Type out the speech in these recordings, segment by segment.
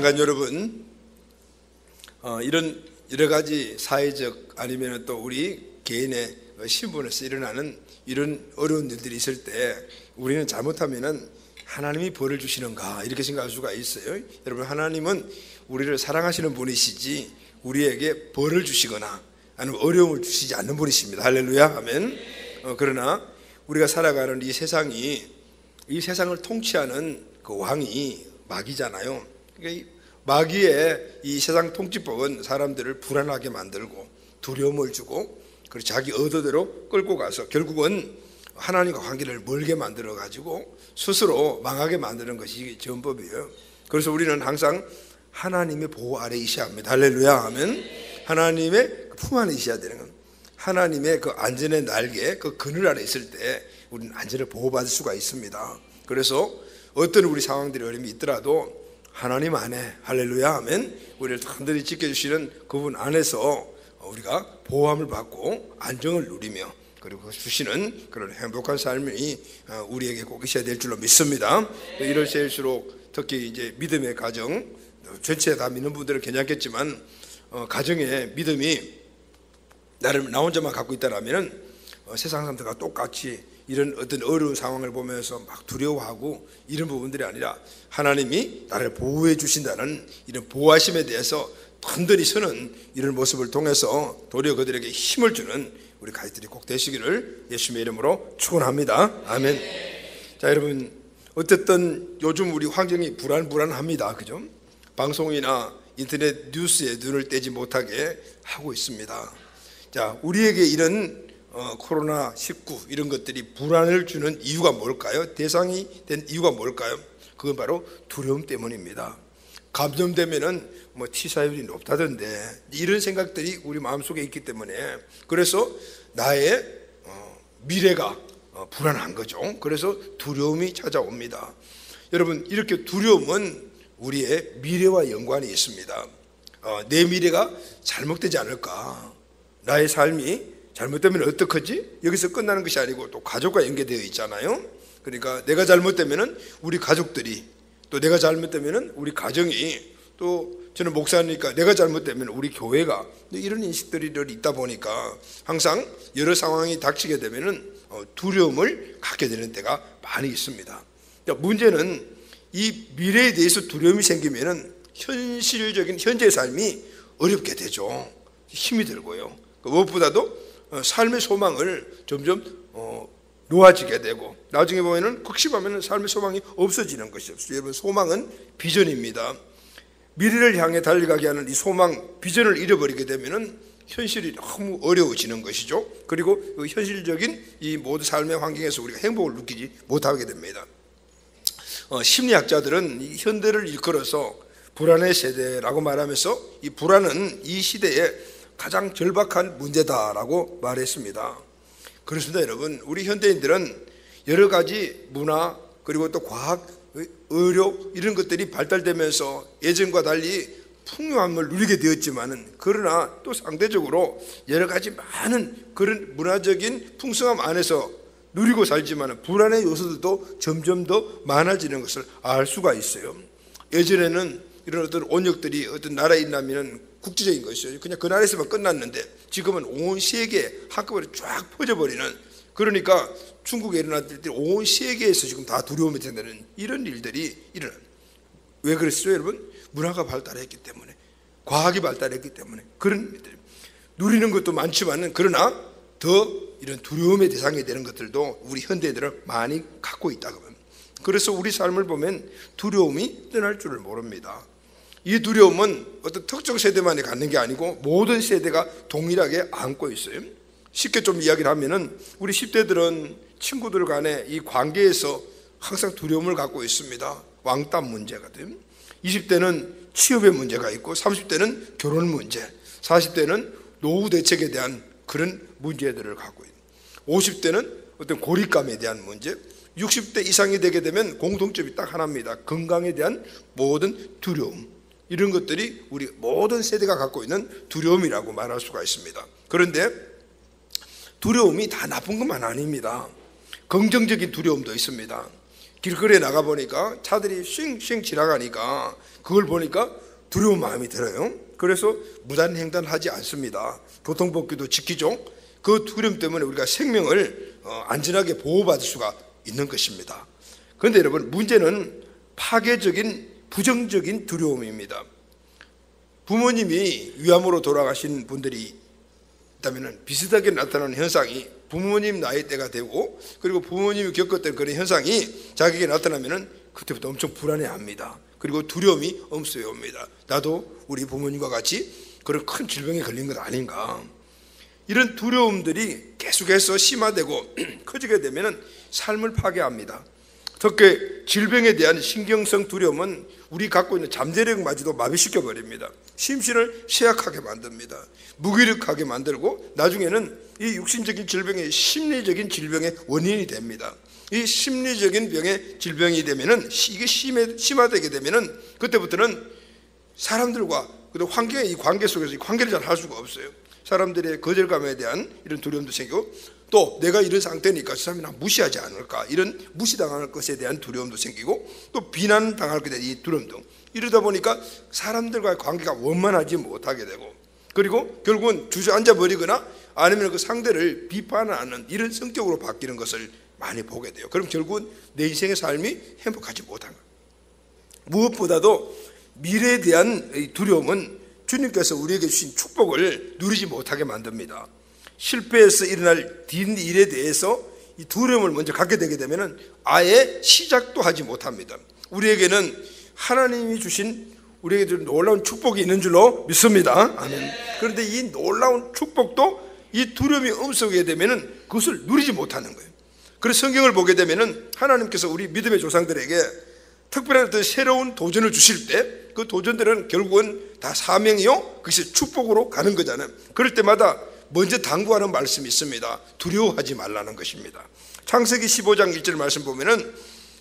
사랑하는 여러분, 이런 여러 가지 사회적 아니면 또 우리 개인의 신분에서 일어나는 이런 어려운 일들이 있을 때 우리는 잘못하면은 하나님이 벌을 주시는가 이렇게 생각할 수가 있어요. 여러분, 하나님은 우리를 사랑하시는 분이시지 우리에게 벌을 주시거나 아니면 어려움을 주시지 않는 분이십니다. 할렐루야, 아멘. 그러나 우리가 살아가는 이 세상을 통치하는 그 왕이 마귀잖아요. 그러니까 마귀의 이 세상 통치법은 사람들을 불안하게 만들고 두려움을 주고 그리고 자기 의도대로 끌고 가서 결국은 하나님과 관계를 멀게 만들어 가지고 스스로 망하게 만드는 것이 전법이에요. 그래서 우리는 항상 하나님의 보호 아래 있어야 합니다. 할렐루야, 아멘. 하나님의 품 안에 있어야 되는 겁니다. 하나님의 그 안전의 날개, 그 그늘 아래 있을 때 우리는 안전을 보호받을 수가 있습니다. 그래서 어떤 우리 상황들이 어려움이 있더라도 하나님 안에, 할렐루야, 아멘, 우리를 단단히 지켜주시는 그분 안에서 우리가 보호함을 받고 안정을 누리며 그리고 주시는 그런 행복한 삶이 우리에게 꼭 있어야 될 줄로 믿습니다. 이럴 때일수록 특히 이제 믿음의 가정, 전체 다 믿는 분들은 괜찮겠지만 가정의 믿음이 나를 나 혼자만 갖고 있다라면 세상 사람들과 똑같이 이런 어떤 어려운 상황을 보면서 막 두려워하고 이런 부분들이 아니라 하나님이 나를 보호해 주신다는 이런 보호하심에 대해서 든든히 서는 이런 모습을 통해서 도리어 그들에게 힘을 주는 우리 가족들이 꼭 되시기를 예수님의 이름으로 축원합니다. 아멘. 자, 여러분, 어쨌든 요즘 우리 환경이 불안합니다. 그죠? 방송이나 인터넷 뉴스에 눈을 떼지 못하게 하고 있습니다. 자, 우리에게 이런 코로나19 이런 것들이 불안을 주는 이유가 뭘까요? 대상이 된 이유가 뭘까요? 그건 바로 두려움 때문입니다. 감염되면은 뭐 치사율이 높다던데 이런 생각들이 우리 마음속에 있기 때문에 그래서 나의 미래가 불안한 거죠. 그래서 두려움이 찾아옵니다. 여러분, 이렇게 두려움은 우리의 미래와 연관이 있습니다. 내 미래가 잘못되지 않을까? 나의 삶이 잘못되면 어떡하지? 여기서 끝나는 것이 아니고 또 가족과 연계되어 있잖아요. 그러니까 내가 잘못되면은 우리 가족들이, 또 내가 잘못되면은 우리 가정이, 또 저는 목사니까 내가 잘못되면 우리 교회가, 이런 인식들이 있다 보니까 항상 여러 상황이 닥치게 되면은 두려움을 갖게 되는 때가 많이 있습니다. 문제는 이 미래에 대해서 두려움이 생기면은 현실적인 현재 삶이 어렵게 되죠. 힘이 들고요. 무엇보다도 삶의 소망을 점점 놓아지게 되고 나중에 보면은 극심하면 삶의 소망이 없어지는 것이죠. 여러분, 소망은 비전입니다. 미래를 향해 달려가게 하는 이 소망, 비전을 잃어버리게 되면은 현실이 너무 어려워지는 것이죠. 그리고 그 현실적인 이 모든 삶의 환경에서 우리가 행복을 느끼지 못하게 됩니다. 심리학자들은 이 현대를 일컬어서 불안의 세대라고 말하면서 이 불안은 이 시대에 가장 절박한 문제다라고 말했습니다. 그렇습니다. 여러분, 우리 현대인들은 여러 가지 문화 그리고 또 과학, 의료 이런 것들이 발달되면서 예전과 달리 풍요함을 누리게 되었지만은 그러나 또 상대적으로 여러 가지 많은 그런 문화적인 풍성함 안에서 누리고 살지만은 불안의 요소들도 점점 더 많아지는 것을 알 수가 있어요. 예전에는 이런 어떤 온역들이 어떤 나라에 있다면은 국제적인 것이죠. 그냥 그 나라에서만 끝났는데 지금은 온 세계에 한꺼번에 쫙 퍼져버리는, 그러니까 중국에 일어났을 때 온 세계에서 지금 다 두려움이 된다는 이런 일들이 일어나요. 왜 그랬어요, 여러분? 문화가 발달했기 때문에, 과학이 발달했기 때문에 그런 일들. 누리는 것도 많지만은 그러나 더 이런 두려움의 대상이 되는 것들도 우리 현대인들은 많이 갖고 있다고 합니다. 그래서 우리 삶을 보면 두려움이 떠날 줄을 모릅니다. 이 두려움은 어떤 특정 세대만이 갖는 게 아니고 모든 세대가 동일하게 안고 있어요. 쉽게 좀 이야기를 하면은 우리 10대들은 친구들 간의 이 관계에서 항상 두려움을 갖고 있습니다. 왕따 문제거든. 20대는 취업의 문제가 있고 30대는 결혼 문제, 40대는 노후 대책에 대한 그런 문제들을 갖고 있는, 50대는 어떤 고립감에 대한 문제, 60대 이상이 되게 되면 공통점이 딱 하나입니다. 건강에 대한 모든 두려움. 이런 것들이 우리 모든 세대가 갖고 있는 두려움이라고 말할 수가 있습니다. 그런데 두려움이 다 나쁜 것만 아닙니다. 긍정적인 두려움도 있습니다. 길거리에 나가보니까 차들이 쉥쉥 지나가니까 그걸 보니까 두려운 마음이 들어요. 그래서 무단횡단하지 않습니다. 교통법규도 지키죠. 그 두려움 때문에 우리가 생명을 안전하게 보호받을 수가 있는 것입니다. 그런데 여러분, 문제는 파괴적인 부정적인 두려움입니다. 부모님이 위암으로 돌아가신 분들이 있다면 비슷하게 나타나는 현상이 부모님 나이대가 되고, 그리고 부모님이 겪었던 그런 현상이 자기에게 나타나면 그때부터 엄청 불안해합니다. 그리고 두려움이 엄습해 옵니다. 나도 우리 부모님과 같이 그런 큰 질병에 걸린 것 아닌가. 이런 두려움들이 계속해서 심화되고 커지게 되면 삶을 파괴합니다. 특히 질병에 대한 신경성 두려움은 우리 갖고 있는 잠재력마저도 마비시켜 버립니다. 심신을 쇠약하게 만듭니다. 무기력하게 만들고 나중에는 이 육신적인 질병이 심리적인 질병의 원인이 됩니다. 이 심리적인 병의 질병이 되면은, 이게 심화되게 되면은 그때부터는 사람들과 그리고 환경의 이 관계 속에서 이 관계를 잘 할 수가 없어요. 사람들의 거절감에 대한 이런 두려움도 생기고, 또 내가 이런 상태니까 저 사람이 나 무시하지 않을까, 이런 무시당할 것에 대한 두려움도 생기고, 또 비난당할 것에 대한 이 두려움 등, 이러다 보니까 사람들과의 관계가 원만하지 못하게 되고, 그리고 결국은 주저앉아 버리거나 아니면 그 상대를 비판하는 이런 성격으로 바뀌는 것을 많이 보게 돼요. 그럼 결국은 내 인생의 삶이 행복하지 못한 거예요. 무엇보다도 미래에 대한 두려움은 주님께서 우리에게 주신 축복을 누리지 못하게 만듭니다. 실패해서 일어날 뒷일에 대해서 이 두려움을 먼저 갖게 되게 되면 아예 시작도 하지 못합니다. 우리에게는 하나님이 주신 우리에게 놀라운 축복이 있는 줄로 믿습니다. 아멘. 그런데 이 놀라운 축복도 이 두려움이 엄습하게 되면 그것을 누리지 못하는 거예요. 그래서 성경을 보게 되면 하나님께서 우리 믿음의 조상들에게 특별한 어떤 새로운 도전을 주실 때 그 도전들은 결국은 다 사명이요, 그것이 축복으로 가는 거잖아요. 그럴 때마다 먼저 당부하는 말씀이 있습니다. 두려워하지 말라는 것입니다. 창세기 15장 1절 말씀 보면은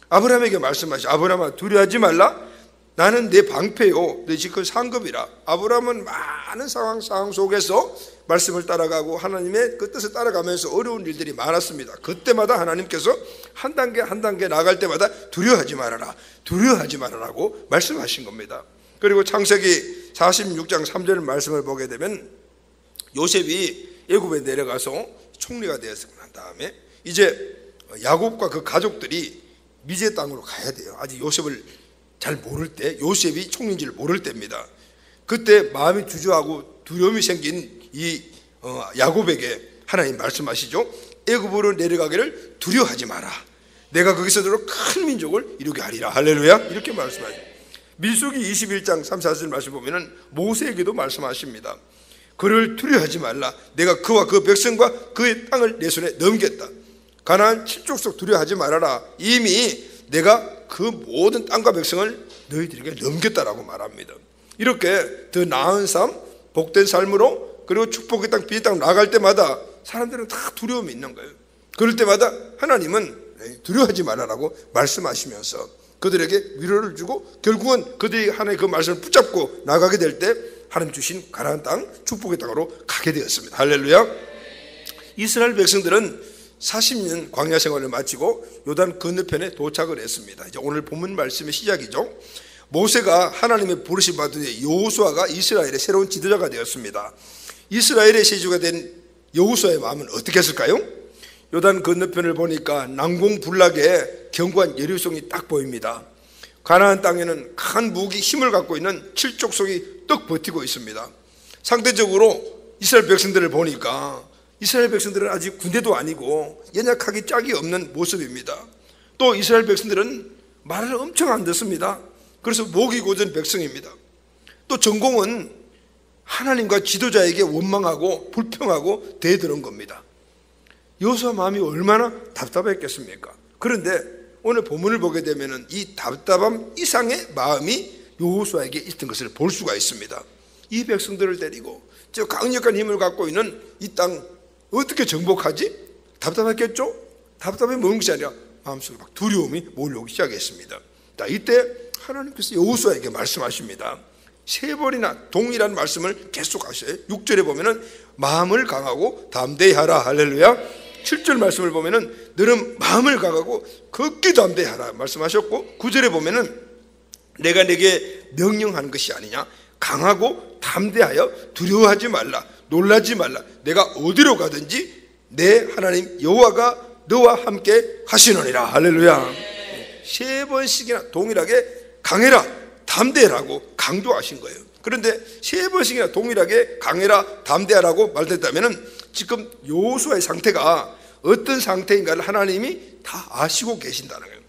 아브라함에게 말씀하시죠. 아브라함아, 두려워하지 말라. 나는 내 방패요, 내 지금 상급이라. 아브라함은 많은 상황 속에서 말씀을 따라가고 하나님의 그 뜻을 따라가면서 어려운 일들이 많았습니다. 그때마다 하나님께서 한 단계 한 단계 나갈 때마다 두려워하지 말아라, 두려워하지 말아라고 말씀하신 겁니다. 그리고 창세기 46장 3절 말씀을 보게 되면 요셉이 애굽에 내려가서 총리가 되어서 난 다음에 이제 야곱과 그 가족들이 미제 땅으로 가야 돼요. 아직 요셉을 잘 모를 때, 요셉이 총리인지를 모를 때입니다. 그때 마음이 주저하고 두려움이 생긴 이 야곱에게 하나님 말씀하시죠. 애굽으로 내려가기를 두려워하지 마라. 내가 거기서 들어 큰 민족을 이루게 하리라. 할렐루야. 이렇게 말씀하죠. 민수기 21장 3, 4절 말씀 보면은 모세에게도 말씀하십니다. 그를 두려워하지 말라. 내가 그와 그 백성과 그의 땅을 내 손에 넘겼다. 가나안 7족속 두려워하지 말아라. 이미 내가 그 모든 땅과 백성을 너희들에게 넘겼다라고 말합니다. 이렇게 더 나은 삶, 복된 삶으로, 그리고 축복의 땅, 비의 땅 나갈 때마다 사람들은 다 두려움이 있는 거예요. 그럴 때마다 하나님은 두려워하지 말아라고 말씀하시면서 그들에게 위로를 주고 결국은 그들이 하나님의 그 말씀을 붙잡고 나가게 될 때 하나님 주신 가나안 땅, 축복의 땅으로 가게 되었습니다. 할렐루야. 이스라엘 백성들은 40년 광야 생활을 마치고 요단 건너편에 도착을 했습니다. 이제 오늘 본문 말씀의 시작이죠. 모세가 하나님의 부르심 받은 여호수아가 이스라엘의 새로운 지도자가 되었습니다. 이스라엘의 세주가 된 여호수아의 마음은 어떻게 했을까요? 요단 건너편을 보니까 난공불락의 견고한 여리고성이 딱 보입니다. 가나안 땅에는 큰 무기 힘을 갖고 있는 7족속이 떡 버티고 있습니다. 상대적으로 이스라엘 백성들을 보니까 이스라엘 백성들은 아직 군대도 아니고 연약하기 짝이 없는 모습입니다. 또 이스라엘 백성들은 말을 엄청 안 듣습니다. 그래서 목이 고전 백성입니다. 또 전공은 하나님과 지도자에게 원망하고 불평하고 대드는 겁니다. 여호수아 마음이 얼마나 답답했겠습니까? 그런데 오늘 본문을 보게 되면 이 답답함 이상의 마음이 여호수아에게 있던 것을 볼 수가 있습니다. 이 백성들을 데리고 저 강력한 힘을 갖고 있는 이 땅 어떻게 정복하지? 답답했겠죠? 답답해 먹는 것이 아니라 마음속에 막 두려움이 몰려오기 시작했습니다. 자, 이때 하나님께서 여호수아에게 말씀하십니다. 3번이나 동일한 말씀을 계속 하셔요. 6절에 보면은 마음을 강하고 담대히 하라. 할렐루야. 7절 말씀을 보면은 너는 마음을 강하고 극기 담대하라 말씀하셨고, 9절에 보면은 내가 네게 명령하는 것이 아니냐, 강하고 담대하여 두려워하지 말라, 놀라지 말라. 내가 어디로 가든지 내 하나님 여호와가 너와 함께 하시느니라. 할렐루야. 3번씩이나 동일하게 강해라, 담대하라고 강조하신 거예요. 그런데 3번씩이나 동일하게 강해라, 담대하라고 말했다면 지금 여호수아의 상태가 어떤 상태인가를 하나님이 다 아시고 계신다는 거예요.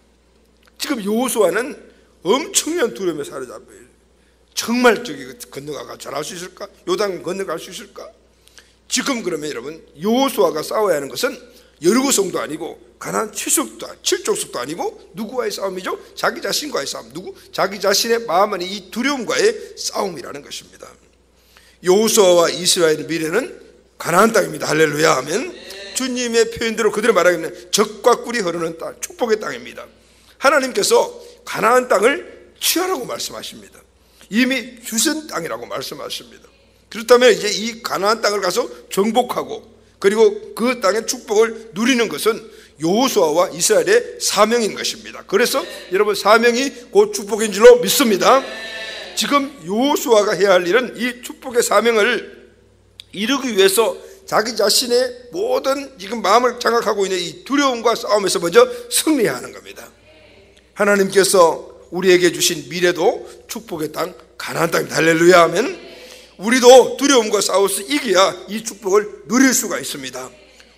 지금 여호수아는 엄청난 두려움에 사로잡혀요. 정말 저기 건너가 잘할 수 있을까? 요단 건너갈 수 있을까? 지금 그러면 여러분, 여호수아가 싸워야 하는 것은 여리고성도 아니고 가나안 7족속도 아니고 누구와의 싸움이죠? 자기 자신과의 싸움. 자기 자신의 마음 안에 이 두려움과의 싸움이라는 것입니다. 여호수아와 이스라엘의 미래는 가나안 땅입니다. 할렐루야 하면 주님의 표현대로 그대로 말하면 젖과 꿀이 흐르는 땅, 축복의 땅입니다. 하나님께서 가나안 땅을 취하라고 말씀하십니다. 이미 주신 땅이라고 말씀하십니다. 그렇다면 이제 이 가나안 땅을 가서 정복하고 그리고 그 땅의 축복을 누리는 것은 여호수아와 이스라엘의 사명인 것입니다. 그래서 여러분, 사명이 곧 축복인 줄로 믿습니다. 지금 여호수아가 해야 할 일은 이 축복의 사명을 이루기 위해서 자기 자신의 모든 지금 마음을 장악하고 있는 이 두려움과 싸움에서 먼저 승리해야 하는 겁니다. 하나님께서 우리에게 주신 미래도 축복의 땅 가나안 땅입니다. 할렐루야 하면 우리도 두려움과 싸워서 이겨야 이 축복을 누릴 수가 있습니다.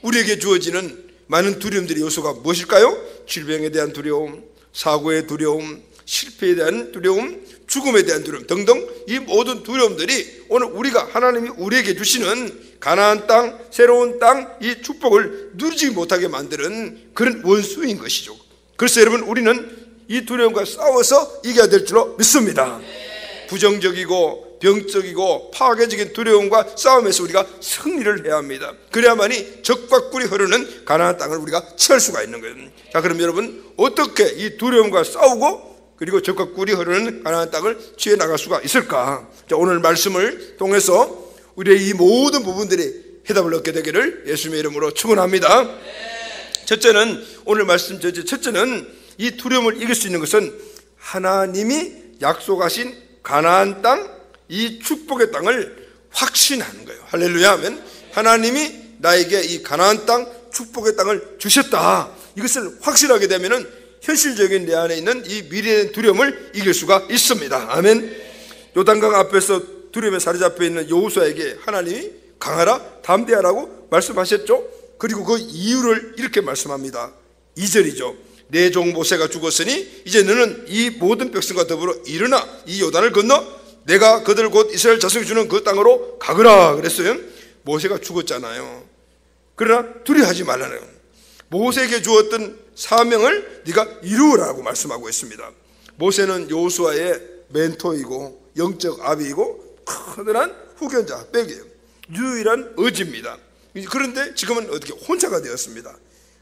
우리에게 주어지는 많은 두려움들의 요소가 무엇일까요? 질병에 대한 두려움, 사고의 두려움, 실패에 대한 두려움, 죽음에 대한 두려움 등등, 이 모든 두려움들이 오늘 우리가 하나님이 우리에게 주시는 가나안 땅, 새로운 땅, 이 축복을 누리지 못하게 만드는 그런 원수인 것이죠. 그래서 여러분, 우리는 이 두려움과 싸워서 이겨야 될 줄로 믿습니다. 부정적이고 병적이고 파괴적인 두려움과 싸움에서 우리가 승리를 해야 합니다. 그래야만이 젖과 꿀이 흐르는 가나안 땅을 우리가 취할 수가 있는 거예요. 자, 그럼 여러분, 어떻게 이 두려움과 싸우고 그리고 젖과 꿀이 흐르는 가나안 땅을 취해 나갈 수가 있을까? 자, 오늘 말씀을 통해서 우리의 이 모든 부분들이 해답을 얻게 되기를 예수님의 이름으로 축원합니다. 첫째는, 오늘 말씀 첫째는 이 두려움을 이길 수 있는 것은 하나님이 약속하신 가나안 땅, 이 축복의 땅을 확신하는 거예요. 할렐루야 하면 하나님이 나에게 이 가나안 땅, 축복의 땅을 주셨다, 이것을 확신하게 되면은 현실적인 내 안에 있는 이 미래의 두려움을 이길 수가 있습니다. 아멘. 요단강 앞에서 두려움에 사로잡혀 있는 여호수아에게 하나님이 강하라, 담대하라고 말씀하셨죠. 그리고 그 이유를 이렇게 말씀합니다. 2절이죠. 내 종 모세가 죽었으니 이제 너는 이 모든 백성과 더불어 일어나 이 요단을 건너 내가 그들 곧 이스라엘 자손이 주는 그 땅으로 가거라 그랬어요. 모세가 죽었잖아요. 그러나 두려워하지 말라는, 모세에게 주었던 사명을 네가 이루어라고 말씀하고 있습니다. 모세는 여호수아의 멘토이고 영적 아비이고 커다란 후견자, 백이에요. 유일한 의지입니다. 그런데 지금은 어떻게 혼자가 되었습니다.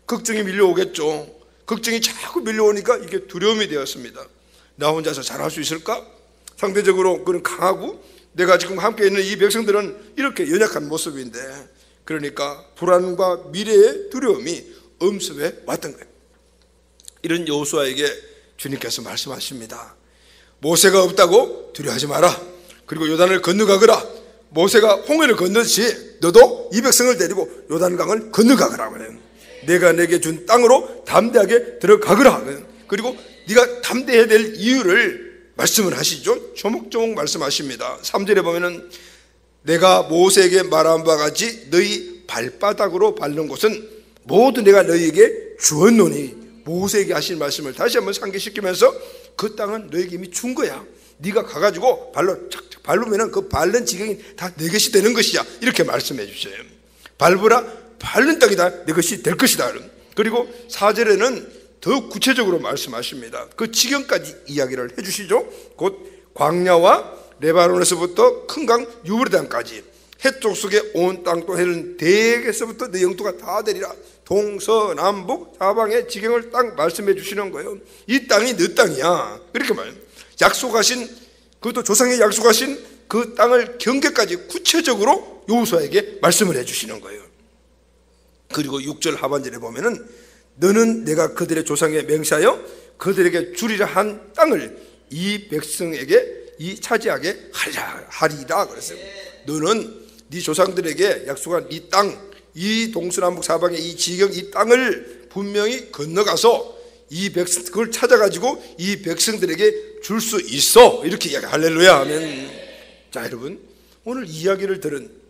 걱정이 밀려오겠죠. 걱정이 자꾸 밀려오니까 이게 두려움이 되었습니다. 나 혼자서 잘할 수 있을까? 상대적으로 그는 강하고 내가 지금 함께 있는 이 백성들은 이렇게 연약한 모습인데, 그러니까 불안과 미래의 두려움이 엄습해 왔던 거예요. 이런 여호수아에게 주님께서 말씀하십니다. 모세가 없다고 두려워하지 마라. 그리고 요단을 건너가거라. 모세가 홍해를 건너듯이 너도 이 백성을 데리고 요단강을 건너가거라 그래요. 내가 내게 준 땅으로 담대하게 들어가거라. 그리고 네가 담대해야 될 이유를 말씀을 하시죠. 조목조목 말씀하십니다. 3절에 보면은 내가 모세에게 말한 바와 같이 너희 발바닥으로 밟는 곳은 모두 내가 너희에게 주었노니, 모세에게 하신 말씀을 다시 한번 상기시키면서 그 땅은 너희에게 이미 준 거야. 네가 가가지고 발로 착착 밟으면 그 밟는 지경이 다 내 것이 되는 것이야. 이렇게 말씀해 주셔요. 밟으라, 밟는 땅이 다 내 것이 될 것이다. 그리고 4절에는 더 구체적으로 말씀하십니다. 그 지경까지 이야기를 해주시죠. 곧 광야와 레바논에서부터 큰 강 유브라데강까지 해쪽 속에 온 땅도 해는 대에게서부터 내 영토가 다 되리라. 동서남북 사방의 지경을 딱 말씀해 주시는 거예요. 이 땅이 너 땅이야. 이렇게 말해요. 약속하신, 그것도 조상에 약속하신 그 땅을 경계까지 구체적으로 여호수아에게 말씀을 해 주시는 거예요. 그리고 6절 하반절에 보면은 너는 내가 그들의 조상에 맹세하여 그들에게 주리라 한 땅을 이 백성에게 이 차지하게 하리라 그랬어요. 너는 네 조상들에게 약속한 이 땅, 이 동서남북 사방의 이 지경 이 땅을 분명히 건너가서 이 백성 그걸 찾아가지고 이 백성들에게 줄 수 있어 이렇게 이야기. 할렐루야 아멘. 자 여러분, 오늘 이야기를 들은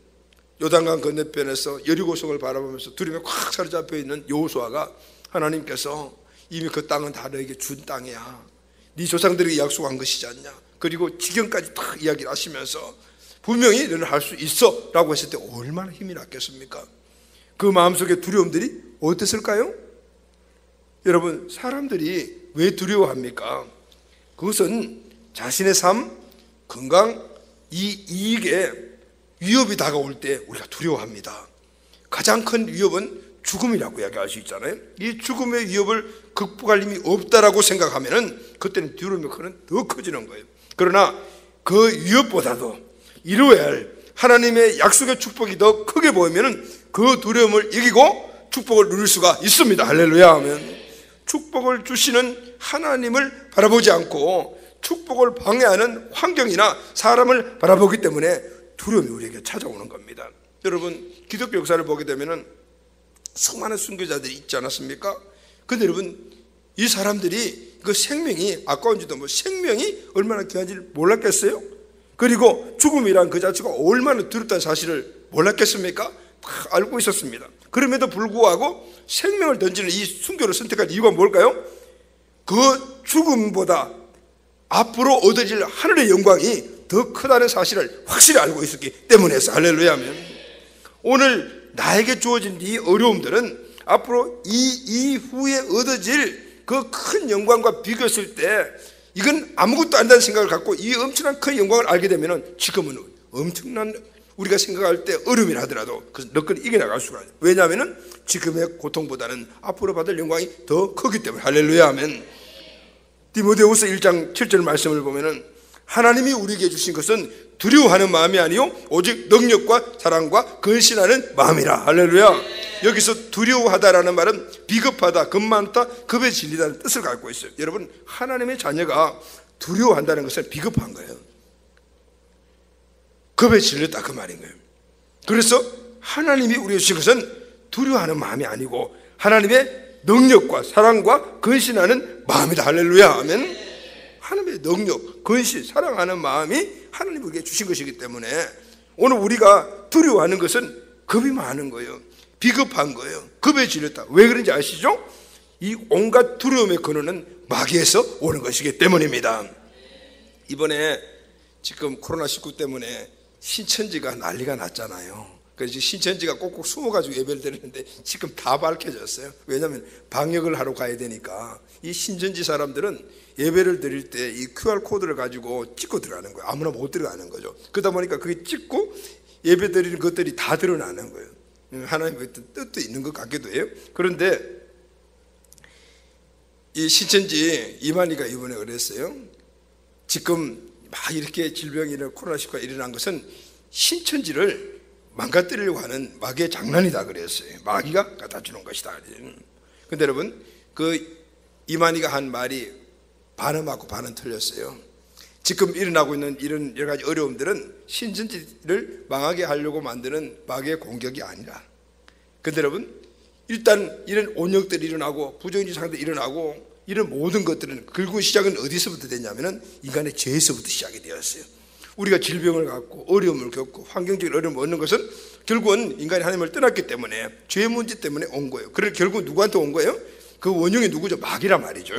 요단강 건너편에서 여리고성을 바라보면서 두려움에 꽉 사로잡혀 있는 여호수아가 하나님께서 이미 그 땅은 다 너에게 준 땅이야, 네 조상들에게 약속한 것이지 않냐, 그리고 지경까지 다 이야기를 하시면서 분명히 너는 할 수 있어 라고 했을 때 얼마나 힘이 났겠습니까? 그 마음속에 두려움들이 어땠을까요? 여러분, 사람들이 왜 두려워합니까? 그것은 자신의 삶, 건강, 이 이익에 위협이 다가올 때 우리가 두려워합니다. 가장 큰 위협은 죽음이라고 이야기할 수 있잖아요. 이 죽음의 위협을 극복할 힘이 없다라고 생각하면은 그때는 두려움의 큰은 더 커지는 거예요. 그러나 그 위협보다도 이루어야 할 하나님의 약속의 축복이 더 크게 보이면은 그 두려움을 이기고 축복을 누릴 수가 있습니다. 할렐루야 하면 축복을 주시는 하나님을 바라보지 않고 축복을 방해하는 환경이나 사람을 바라보기 때문에 두려움이 우리에게 찾아오는 겁니다. 여러분, 기독교 역사를 보게 되면은 수많은 순교자들이 있지 않았습니까? 근데 여러분, 이 사람들이 그 생명이 아까운지도 생명이 얼마나 귀한지를 몰랐겠어요? 그리고 죽음이란 그 자체가 얼마나 두렵다는 사실을 몰랐겠습니까? 다 알고 있었습니다. 그럼에도 불구하고 생명을 던지는 이 순교를 선택한 이유가 뭘까요? 그 죽음보다 앞으로 얻어질 하늘의 영광이 더 크다는 사실을 확실히 알고 있었기 때문에서. 할렐루야 하면 오늘 나에게 주어진 이 어려움들은 앞으로 이 이후에 얻어질 그 큰 영광과 비교했을 때 이건 아무것도 아니라는 생각을 갖고 이 엄청난 큰 영광을 알게 되면 지금은 엄청난 우리가 생각할 때 어려움이라 하더라도 그래서 너끈히 이겨나갈 수가 있어요. 왜냐하면 지금의 고통보다는 앞으로 받을 영광이 더 크기 때문에. 할렐루야 하면 디모데후서 1장 7절 말씀을 보면은 하나님이 우리에게 주신 것은 두려워하는 마음이 아니요 오직 능력과 사랑과 근신하는 마음이라. 할렐루야. 여기서 두려워하다라는 말은 비겁하다, 겁 많다, 겁에 질리다는 뜻을 갖고 있어요. 여러분, 하나님의 자녀가 두려워한다는 것은 비겁한 거예요. 겁에 질렸다 그 말인 거예요. 그래서 하나님이 우리에게 주신 것은 두려워하는 마음이 아니고 하나님의 능력과 사랑과 근신하는 마음이다. 할렐루야 하면 하나님의 능력, 근신, 사랑하는 마음이 하나님이 우리에게 주신 것이기 때문에 오늘 우리가 두려워하는 것은 겁이 많은 거예요. 비겁한 거예요. 겁에 질렸다. 왜 그런지 아시죠? 이 온갖 두려움의 근원은 마귀에서 오는 것이기 때문입니다. 이번에 지금 코로나19 때문에 신천지가 난리가 났잖아요. 그래서 신천지가 꼭꼭 숨어가지고 예배를 드리는데 지금 다 밝혀졌어요. 왜냐하면 방역을 하러 가야 되니까 이 신천지 사람들은 예배를 드릴 때 이 QR코드를 가지고 찍고 들어가는 거예요. 아무나 못 들어가는 거죠. 그러다 보니까 그게 찍고 예배 드리는 것들이 다 드러나는 거예요. 하나님의 뜻도 있는 것 같기도 해요. 그런데 이 신천지 이만희가 이번에 그랬어요. 지금 막 이렇게 질병이나 코로나19가 일어난 것은 신천지를 망가뜨리려고 하는 마귀의 장난이다 그랬어요. 마귀가 갖다 주는 것이다. 근데 여러분, 그 이만희가 한 말이 반은 맞고 반은 틀렸어요. 지금 일어나고 있는 이런 여러 가지 어려움들은 신천지를 망하게 하려고 만드는 마귀의 공격이 아니라. 근데 여러분, 일단 이런 온역들이 일어나고 부정적인 상황들이 일어나고 이런 모든 것들은 결국 시작은 어디서부터 됐냐면은 인간의 죄에서부터 시작이 되었어요. 우리가 질병을 갖고 어려움을 겪고 환경적인 어려움을 얻는 것은 결국은 인간이 하나님을 떠났기 때문에 죄 문제 때문에 온 거예요. 그래서 결국 누구한테 온 거예요? 그 원흉이 누구죠? 마귀란 말이죠.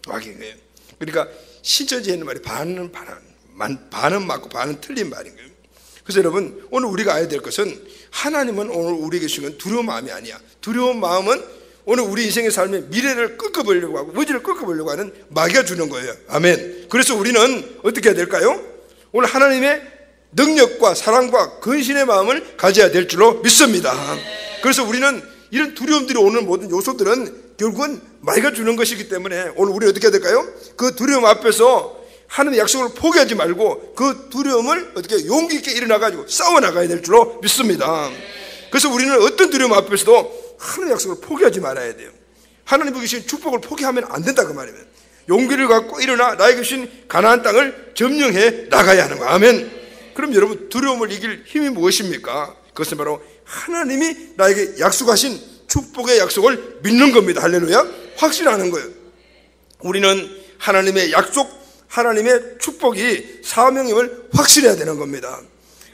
마귀예요. 그러니까 신천지에 있는 말이 반은 맞고 반은 틀린 말인 거예요. 그래서 여러분, 오늘 우리가 알아야 될 것은 하나님은 오늘 우리에게 주신 건 두려운 마음이 아니야. 두려운 마음은 오늘 우리 인생의 삶의 미래를 꺾어보려고 하고 의지를 꺾어보려고 하는 마귀가 주는 거예요. 아멘. 그래서 우리는 어떻게 해야 될까요? 오늘 하나님의 능력과 사랑과 근신의 마음을 가져야 될 줄로 믿습니다. 그래서 우리는 이런 두려움들이 오는 모든 요소들은 결국은 마귀가 주는 것이기 때문에 오늘 우리 어떻게 해야 될까요? 그 두려움 앞에서 하나님의 약속을 포기하지 말고 그 두려움을 어떻게 용기 있게 일어나가지고 싸워나가야 될 줄로 믿습니다. 그래서 우리는 어떤 두려움 앞에서도 하나님의 약속을 포기하지 말아야 돼요. 하나님이 주신 축복을 포기하면 안 된다 그 말이에요. 용기를 갖고 일어나 나에게 주신 가나안 땅을 점령해 나가야 하는 거예요. 아멘. 그럼 여러분, 두려움을 이길 힘이 무엇입니까? 그것은 바로 하나님이 나에게 약속하신 축복의 약속을 믿는 겁니다. 할렐루야. 확신하는 거예요. 우리는 하나님의 약속, 하나님의 축복이 사명임을 확신해야 되는 겁니다.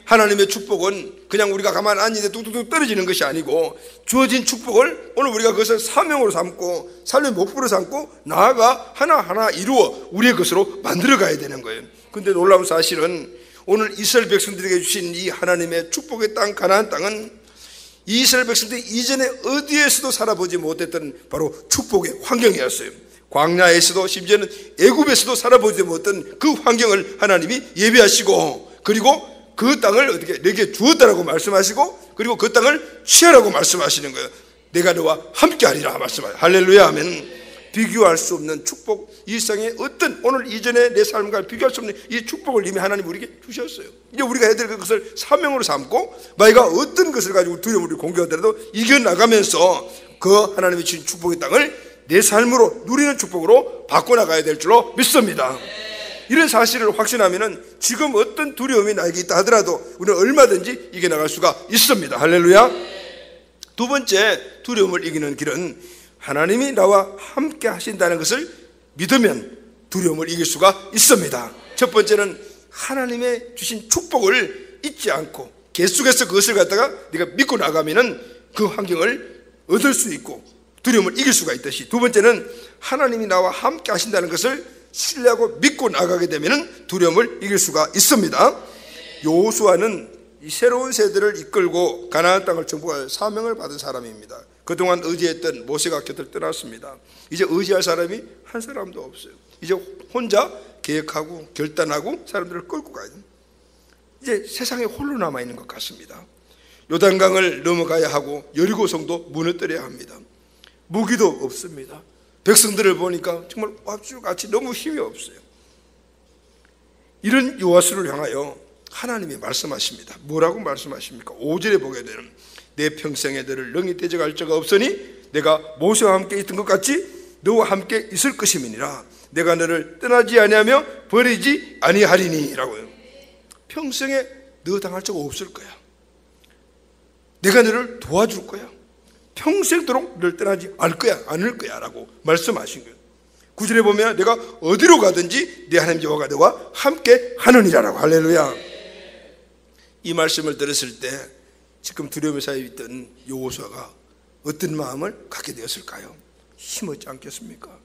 하나님의 축복은 그냥 우리가 가만히 앉는데 뚝뚝뚝 떨어지는 것이 아니고, 주어진 축복을 오늘 우리가 그것을 사명으로 삼고 삶의 목표로 삼고 나아가 하나하나 이루어 우리의 것으로 만들어 가야 되는 거예요. 근데 놀라운 사실은 오늘 이스라엘 백성들에게 주신 이 하나님의 축복의 땅 가나안 땅은 이스라엘 백성들이 이전에 어디에서도 살아보지 못했던 바로 축복의 환경이었어요. 광야에서도 심지어는 애굽에서도 살아보지 못했던 그 환경을 하나님이 예비하시고, 그리고 그 땅을 어떻게 내게 주었다라고 말씀하시고, 그리고 그 땅을 취하라고 말씀하시는 거예요. 내가 너와 함께하리라 말씀하세요. 할렐루야 하면 비교할 수 없는 축복, 이 세상에 어떤 오늘 이전에 내 삶과 비교할 수 없는 이 축복을 이미 하나님 우리에게 주셨어요. 이제 우리가 해야 될 것을 사명으로 삼고, 마이가 어떤 것을 가지고 두려움을 공격하더라도 이겨나가면서 그 하나님이 주신 축복의 땅을 내 삶으로 누리는 축복으로 바꿔나가야 될 줄로 믿습니다. 이런 사실을 확신하면은 지금 어떤 두려움이 나에게 있다 하더라도 우리는 얼마든지 이겨나갈 수가 있습니다. 할렐루야. 두 번째, 두려움을 이기는 길은 하나님이 나와 함께 하신다는 것을 믿으면 두려움을 이길 수가 있습니다. 첫 번째는 하나님의 주신 축복을 잊지 않고 계속해서 그것을 갖다가 네가 믿고 나가면은 그 환경을 얻을 수 있고 두려움을 이길 수가 있듯이, 두 번째는 하나님이 나와 함께 하신다는 것을 신뢰하고 믿고 나가게 되면은 두려움을 이길 수가 있습니다. 여호수아는 이 새로운 세대를 이끌고 가나안 땅을 정복할 사명을 받은 사람입니다. 그동안 의지했던 모세가 곁을 떠났습니다. 이제 의지할 사람이 한 사람도 없어요. 이제 혼자 계획하고 결단하고 사람들을 끌고 가야 돼요. 이제 세상에 홀로 남아있는 것 같습니다. 요단강을 넘어가야 하고 여리고성도 무너뜨려야 합니다. 무기도 없습니다. 백성들을 보니까 정말 왁주같이 너무 힘이 없어요. 이런 요아스를 향하여 하나님이 말씀하십니다. 뭐라고 말씀하십니까? 5절에 보게 되는, 내 평생에 너를 능히 대적할 자가 없으니 내가 모세와 함께 있던 것 같이 너와 함께 있을 것임이니라. 내가 너를 떠나지 아니하며 버리지 아니하리니 라고요. 평생에 너 당할 자가 없을 거야. 내가 너를 도와줄 거야. 평생도록 너를 떠나지 않을 거야 라고 말씀하신 거예요. 9절에 보면 내가 어디로 가든지 내 하나님 여호와가 너와 함께 하느니라 라고. 할렐루야. 이 말씀을 들었을 때 지금 두려움의 사이에 있던 여호수아가 어떤 마음을 갖게 되었을까요? 힘없지 않겠습니까?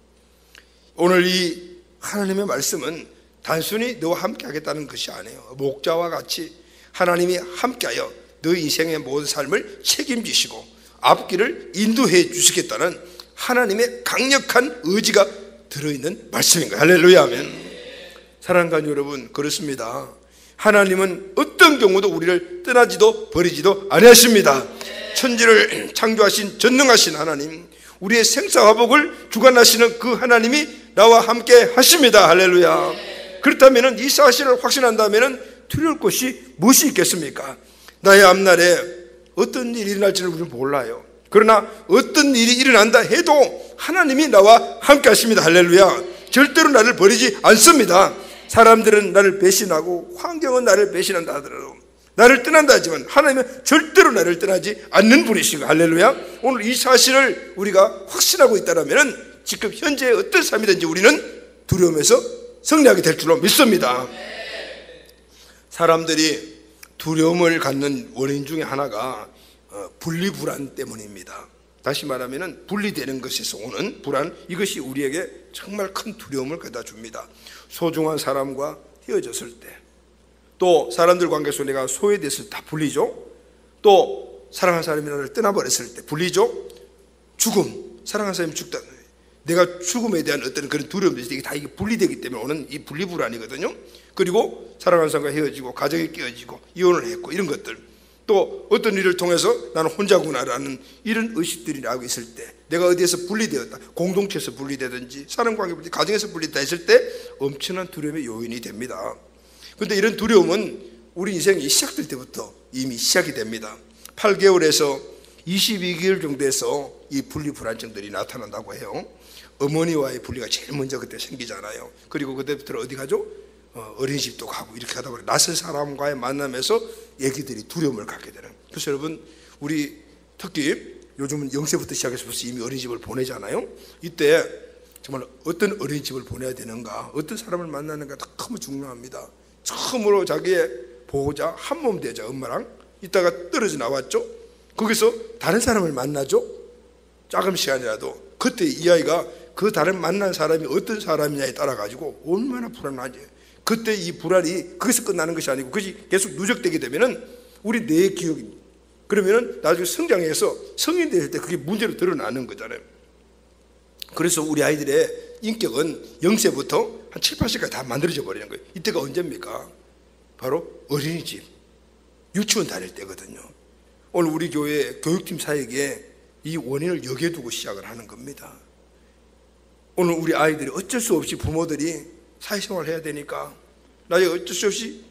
오늘 이 하나님의 말씀은 단순히 너와 함께 하겠다는 것이 아니에요. 목자와 같이 하나님이 함께하여 너 인생의 모든 삶을 책임지시고 앞길을 인도해 주시겠다는 하나님의 강력한 의지가 들어있는 말씀인가요? 할렐루야 하면. 사랑하는 여러분, 그렇습니다. 하나님은 어떤 경우도 우리를 떠나지도 버리지도 아니하십니다. 천지를 창조하신 전능하신 하나님, 우리의 생사화복을 주관하시는 그 하나님이 나와 함께 하십니다. 할렐루야. 그렇다면 이 사실을 확신한다면 두려울 것이 무엇이 있겠습니까? 나의 앞날에 어떤 일이 일어날지는 우리는 몰라요. 그러나 어떤 일이 일어난다 해도 하나님이 나와 함께 하십니다. 할렐루야. 절대로 나를 버리지 않습니다. 사람들은 나를 배신하고 환경은 나를 배신한다 하더라도, 나를 떠난다 하지만 하나님은 절대로 나를 떠나지 않는 분이시고, 할렐루야. 오늘 이 사실을 우리가 확신하고 있다면 지금 현재 어떤 삶이든지 우리는 두려움에서 승리하게 될 줄로 믿습니다. 사람들이 두려움을 갖는 원인 중에 하나가 분리불안 때문입니다. 다시 말하면 분리되는 것에서 오는 불안, 이것이 우리에게 정말 큰 두려움을 갖다 줍니다. 소중한 사람과 헤어졌을 때, 또 사람들 관계 속에 내가 소외됐을 때 다 분리죠. 또 사랑하는 사람이 나를 떠나버렸을 때 분리죠. 죽음, 사랑하는 사람이 죽다, 내가 죽음에 대한 어떤 그런 두려움들이 다 이게 분리되기 때문에 오는 이 분리불안이거든요. 그리고 사랑하는 사람과 헤어지고 가정에 끼어지고 이혼을 했고 이런 것들, 또 어떤 일을 통해서 나는 혼자구나라는 이런 의식들이 나오고 있을 때, 내가 어디에서 분리되었다, 공동체에서 분리되든지 사람관계 분리, 가정에서 분리되다 했을 때 엄청난 두려움의 요인이 됩니다. 그런데 이런 두려움은 우리 인생이 시작될 때부터 이미 시작이 됩니다. 8개월에서 22개월 정도에서 이 분리 불안증들이 나타난다고 해요. 어머니와의 분리가 제일 먼저 그때 생기잖아요. 그리고 그때부터 어디 가죠? 어린이집도 가고 이렇게 하다 보니 낯선 사람과의 만남에서 애기들이 두려움을 갖게 되는. 그래서 여러분, 우리 특히 요즘은 0세부터 시작해서 벌써 이미 어린이집을 보내잖아요. 이때 정말 어떤 어린이집을 보내야 되는가, 어떤 사람을 만나는가 너무 중요합니다. 처음으로 자기의 보호자 한 몸 되자 엄마랑 이따가 떨어져 나왔죠. 거기서 다른 사람을 만나죠. 작은 시간이라도 그때 이 아이가 그 다른 만난 사람이 어떤 사람이냐에 따라 가지고 얼마나 불안하지. 그때 이 불안이 거기서 끝나는 것이 아니고 그것이 계속 누적되게 되면은 우리 뇌의 기억입니다. 그러면은 나중에 성장해서 성인 될 때 그게 문제로 드러나는 거잖아요. 그래서 우리 아이들의 인격은 0세부터 한 7, 8세까지 다 만들어져 버리는 거예요. 이때가 언제입니까? 바로 어린이집, 유치원 다닐 때거든요. 오늘 우리 교회 교육팀 사역에 이 원인을 여기에 두고 시작을 하는 겁니다. 오늘 우리 아이들이 어쩔 수 없이 부모들이 사회생활을 해야 되니까 나중에 어쩔 수 없이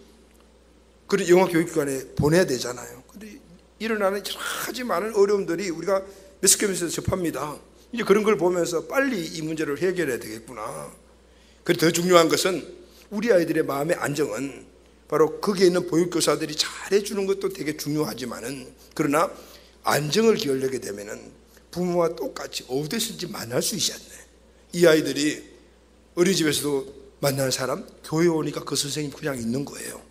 그런 영어교육기관에 보내야 되잖아요. 근데 일어나는 여러 가지 많은 어려움들이 우리가 매스컴에서 접합니다. 이제 그런 걸 보면서 빨리 이 문제를 해결해야 되겠구나. 그리고 더 중요한 것은 우리 아이들의 마음의 안정은 바로 거기에 있는 보육교사들이 잘해주는 것도 되게 중요하지만은, 그러나 안정을 기울이게 되면은 부모와 똑같이 어디서든지 만날 수 있지 않나요? 이 아이들이 어린이집에서도 만나는 사람, 교회 오니까 그 선생님 그냥 있는 거예요.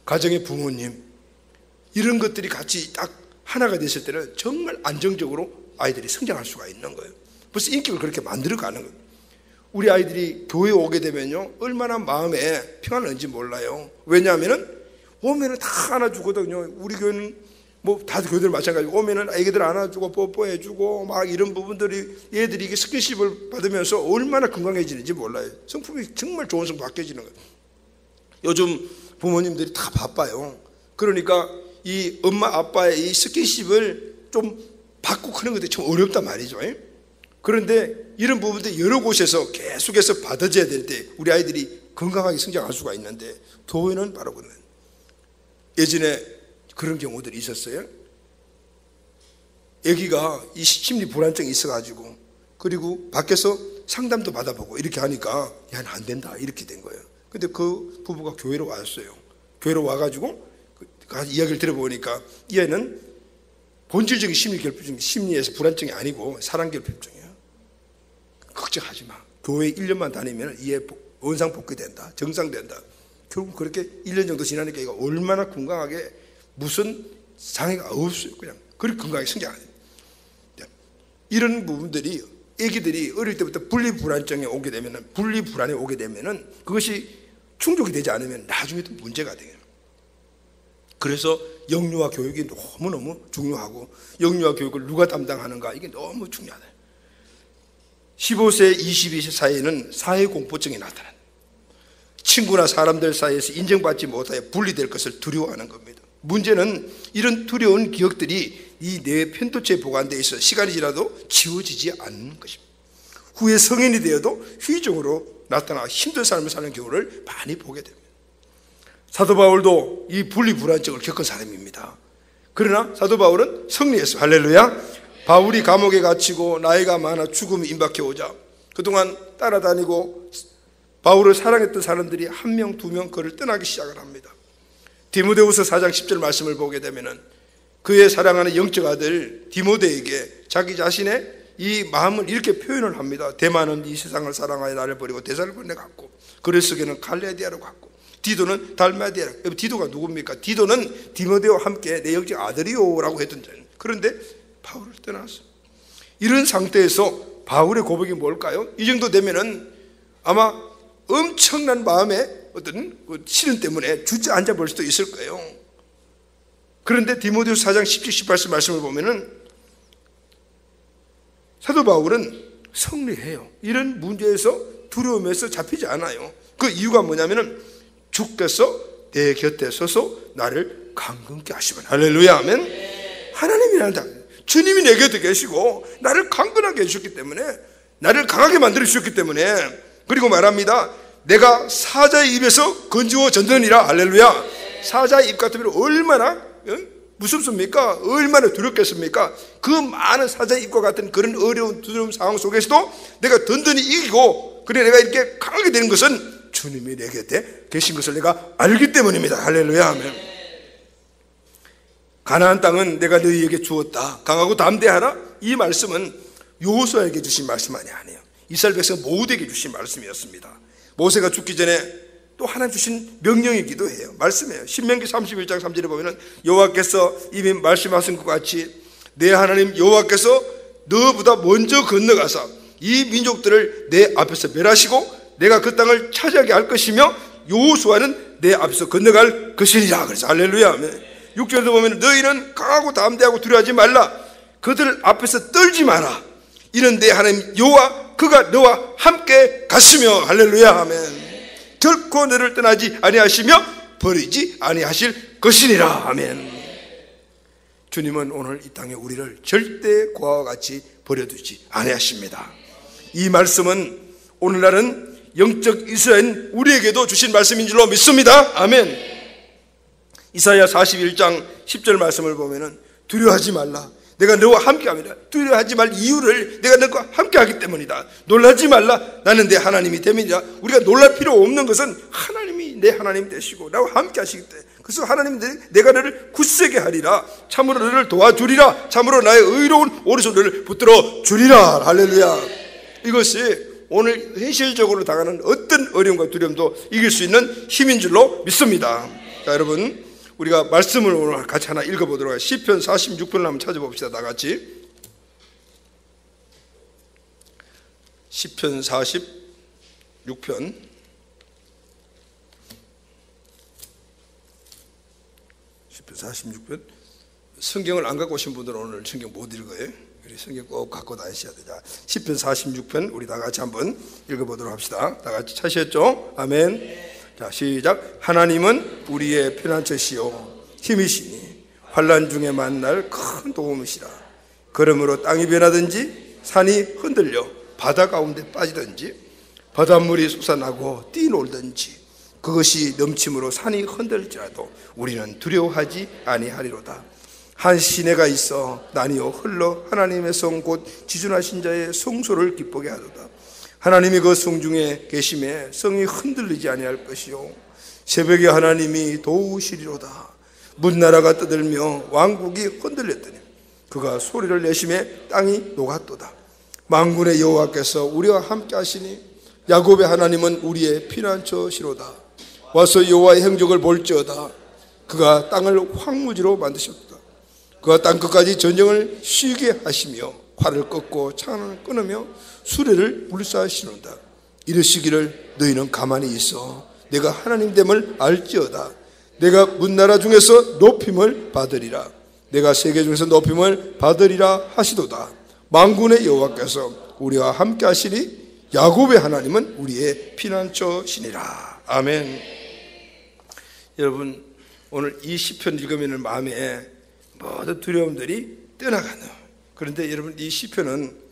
가정의 부모님, 이런 것들이 같이 딱 하나가 됐을 때는 정말 안정적으로 아이들이 성장할 수가 있는 거예요. 벌써 인격을 그렇게 만들어가는 거예요. 우리 아이들이 교회에 오게 되면요, 얼마나 마음에 평안을 얻는지 몰라요. 왜냐하면은 오면은 다 안아주거든요. 우리 교회는 뭐 다들 교회들 마찬가지고 오면은 애기들 안아주고 뽀뽀해주고 막 이런 부분들이 얘들이 이게 스킨십을 받으면서 얼마나 건강해지는지 몰라요. 성품이 정말 좋은 성품 바뀌어지는 거예요. 요즘 부모님들이 다 바빠요. 그러니까 이 엄마 아빠의 이 스킨십을 좀 바꾸고 그런 것들이 참 어렵단 말이죠. 그런데 이런 부분들이 여러 곳에서 계속해서 받아져야 될 때 우리 아이들이 건강하게 성장할 수가 있는데, 교회는 바로 그런, 예전에 그런 경우들이 있었어요. 아기가 이 심리 불안증이 있어가지고, 그리고 밖에서 상담도 받아보고 이렇게 하니까 야, 안 된다 이렇게 된 거예요. 근데 그 부부가 교회로 왔어요. 교회로 와가지고 이야기를 들어보니까 이 애는 본질적인 심리 결핍증, 심리에서 불안증이 아니고 사랑 결핍증이에요. 걱정하지 마. 교회 1년만 다니면 이 애 원상 복귀된다, 정상된다. 결국 그렇게 1년 정도 지나니까 얘가 얼마나 건강하게 무슨 장애가 없어요. 그냥 그렇게 건강하게 성장하는. 이런 부분들이 애기들이 어릴 때부터 분리불안증에 오게 되면은, 분리불안에 오게 되면은 그것이 충족이 되지 않으면 나중에 또 문제가 돼요. 그래서 영유아 교육이 너무너무 중요하고, 영유아 교육을 누가 담당하는가 이게 너무 중요하다. 15세, 22세 사이에는 사회공포증이 나타난다. 친구나 사람들 사이에서 인정받지 못하여 분리될 것을 두려워하는 겁니다. 문제는 이런 두려운 기억들이 이 뇌 편도체에 보관되어 있어 시간이 지나도 지워지지 않는 것입니다. 후에 성인이 되어도 후유증으로 나타나 힘든 삶을 사는 경우를 많이 보게 됩니다. 사도 바울도 이 분리불안증을 겪은 사람입니다. 그러나 사도 바울은 승리했어요. 할렐루야. 바울이 감옥에 갇히고 나이가 많아 죽음이 임박해 오자 그동안 따라다니고 바울을 사랑했던 사람들이 한 명, 두 명 그를 떠나기 시작을 합니다. 디모데후서 4장 10절 말씀을 보게 되면은 그의 사랑하는 영적 아들 디모데에게 자기 자신의 이 마음을 이렇게 표현을 합니다. 대만은 이 세상을 사랑하여 나를 버리고 데살로니가로 갔고 그레스게는 갈라디아로 갔고 디도는 달마디아로. 디도가 누굽니까? 디도는 디모데와 함께 내 영적 아들이요라고 했던 자예요. 그런데 바울을 떠났어. 이런 상태에서 바울의 고백이 뭘까요? 이 정도 되면은 아마 엄청난 마음의 어떤 시련 때문에 주저앉아 볼 수도 있을 거예요. 그런데 디모데후서 4장 17, 18절 말씀을 보면은 사도 바울은 승리해요. 이런 문제에서 두려움에서 잡히지 않아요. 그 이유가 뭐냐면은 주께서 내 곁에 서서 나를 강건케 하시면, 할렐루야, 아멘. 하나님이라는 자, 주님이 내 곁에 계시고 나를 강건하게 해주셨기 때문에, 나를 강하게 만들어 주셨기 때문에, 그리고 말합니다. 내가 사자의 입에서 건지워 전전이라. 할렐루야. 사자의 입 같으면 얼마나 무섭습니까? 얼마나 두렵겠습니까? 그 많은 사자의 입과 같은 그런 어려운 두려운 상황 속에서도 내가 든든히 이기고, 그래 내가 이렇게 강하게 되는 것은 주님이 내 곁에 계신 것을 내가 알기 때문입니다. 할렐루야. 아멘. 가나안 땅은 내가 너희에게 주었다, 강하고 담대하라. 이 말씀은 여호수아에게 주신 말씀만이 아니에요. 이스라엘 백성 모두에게 주신 말씀이었습니다. 모세가 죽기 전에 또 하나님 주신 명령이기도 해요. 말씀이에요. 신명기 31장 3절에 보면 여호와께서 이미 말씀하신 것 같이 내 하나님 여호와께서 너보다 먼저 건너가서 이 민족들을 내 앞에서 멸하시고 내가 그 땅을 차지하게 할 것이며 여호수아는 내 앞에서 건너갈 것이니라. 그래서 할렐루야. 6절에도 보면 너희는 강하고 담대하고 두려워하지 말라. 그들 앞에서 떨지 마라. 이는 내 하나님 여호와 그가 너와 함께 갔으며. 할렐루야. 아멘. 결코 너를 떠나지 아니하시며 버리지 아니하실 것이니라. 아멘. 주님은 오늘 이 땅에 우리를 절대 고아와 같이 버려두지 아니하십니다. 이 말씀은 오늘날은 영적 이스라엘 우리에게도 주신 말씀인 줄로 믿습니다. 아멘. 이사야 41장 10절 말씀을 보면은 두려워하지 말라. 내가 너와 함께합니다. 두려워하지 말 이유를 내가 너와 함께하기 때문이다. 놀라지 말라. 나는 내 하나님이 됨이니라. 우리가 놀랄 필요 없는 것은 하나님이 내 하나님 되시고 나와 함께하시기 때문에. 그래서 하나님이 내가 너를 굳세게 하리라. 참으로 너를 도와주리라. 참으로 나의 의로운 오른손을 붙들어 주리라. 할렐루야. 이것이 오늘 현실적으로 당하는 어떤 어려움과 두려움도 이길 수 있는 힘인 줄로 믿습니다. 자, 여러분, 우리가 말씀을 오늘 같이 하나 읽어보도록 하겠습니다. 시편 46편을 한번 찾아봅시다. 다 같이. 시편 46편. 시편 46편. 성경을 안 갖고 오신 분들은 오늘 성경 못 읽어요. 성경 꼭 갖고 다니셔야 되죠. 시편 46편 우리 다 같이 한번 읽어보도록 합시다. 다 같이 찾으셨죠? 아멘. 자, 시작. 하나님은 우리의 피난처시요 힘이시니 환난 중에 만날 큰 도움이시라. 그러므로 땅이 변하든지 산이 흔들려 바다 가운데 빠지든지 바닷물이 솟아나고 뛰놀든지 그것이 넘침으로 산이 흔들지라도 우리는 두려워하지 아니하리로다. 한 시내가 있어 나니요 흘러 하나님의 성 곧 지존하신 자의 성소를 기쁘게 하도다. 하나님이 그 성중에 계심에 성이 흔들리지 아니할 것이요 새벽에 하나님이 도우시리로다. 문나라가 떠들며 왕국이 흔들렸더니 그가 소리를 내심에 땅이 녹았도다. 만군의 여호와께서 우리와 함께 하시니 야곱의 하나님은 우리의 피난처시로다. 와서 여호와의 행적을 볼지어다. 그가 땅을 황무지로 만드셨다. 그가 땅끝까지 전쟁을 쉬게 하시며 활을 꺾고 창을 끊으며 수레를 물사하시는다. 이르시기를 너희는 가만히 있어 내가 하나님됨을 알지어다. 내가 문나라 중에서 높임을 받으리라. 내가 세계 중에서 높임을 받으리라 하시도다. 만군의 여호와께서 우리와 함께 하시니 야곱의 하나님은 우리의 피난처시니라. 아멘. 여러분, 오늘 이 시편 읽으면 마음에 모든 두려움들이 떠나가네요. 그런데 여러분, 이 시편은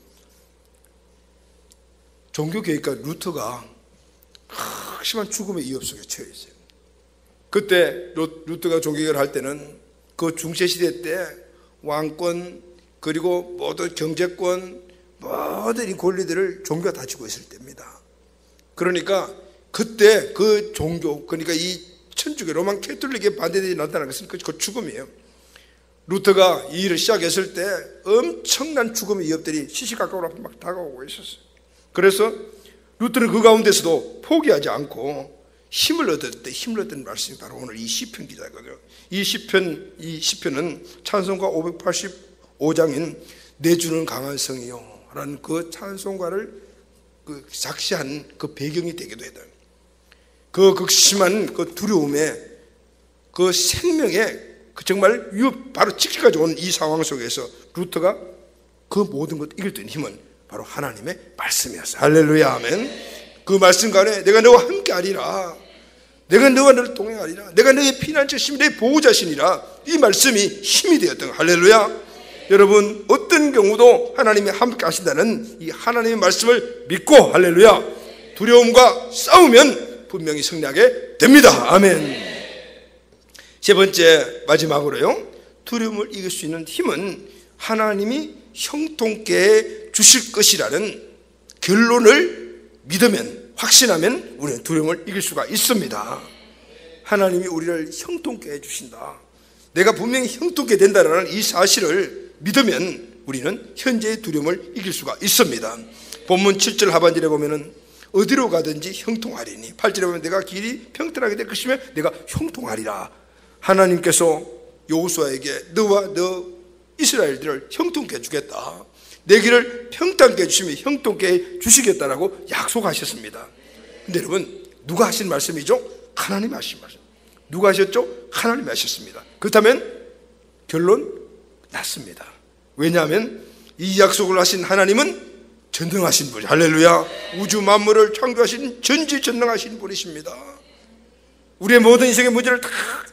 종교개혁가 루터가 심한 죽음의 위협 속에 처해 있어요. 그때 루터가 종교개혁을 할 때는 그 중세시대 때 왕권 그리고 모든 경제권 모든 이 권리들을 종교가 다 쥐고 있을 때입니다. 그러니까 그때 그 종교, 그러니까 이 천주교 로만 캐톨릭에 반대되지 않는다는 것은 그 죽음이에요. 루터가 이 일을 시작했을 때 엄청난 죽음의 위협들이 시시각각으로 막 다가오고 있었어요. 그래서 루터는 그 가운데서도 포기하지 않고 힘을 얻은 말씀이 바로 오늘 이 시편 기자거든요. 이 시편은 찬송가 585장인 내주는 강한 성이요 라는 그 찬송가를 작시한 그 배경이 되기도 해요. 그 극심한 그 두려움에 그 생명에 그 정말 위협 바로 직시까지 온 이 상황 속에서 루터가 그 모든 것 이길 수 있는 힘은 바로 하나님의 말씀이었어요. 할렐루야, 아멘. 그 말씀 간에 내가 너와 함께 하리라. 내가 너와 너를 동행하리라. 내가 너의 피난처시며 너의 보호자시니라. 이 말씀이 힘이 되었던 거예요. 할렐루야. 여러분, 어떤 경우도 하나님이 함께 하신다는 이 하나님의 말씀을 믿고 할렐루야 두려움과 싸우면 분명히 승리하게 됩니다. 아멘. 세 번째 마지막으로요, 두려움을 이길 수 있는 힘은 하나님이 형통케 주실 것이라는 결론을 믿으면, 확신하면 우리는 두려움을 이길 수가 있습니다. 하나님이 우리를 형통케 해주신다, 내가 분명히 형통케 된다는 이 사실을 믿으면 우리는 현재의 두려움을 이길 수가 있습니다. 본문 7절 하반절에 보면은 어디로 가든지 형통하리니, 8절에 보면 내가 길이 평탄하게 될 것이며 내가 형통하리라. 하나님께서 여호수아에게 너와 너 이스라엘들을 형통케 해주겠다, 내 길을 평탄케 해주시며 형통케 해주시겠다라고 약속하셨습니다. 근데 여러분, 누가 하신 말씀이죠? 하나님이 하신 말씀. 누가 하셨죠? 하나님이 하셨습니다. 그렇다면 결론 났습니다. 왜냐하면 이 약속을 하신 하나님은 전능하신 분이, 할렐루야, 우주 만물을 창조하신 전지전능하신 분이십니다. 우리의 모든 인생의 문제를 다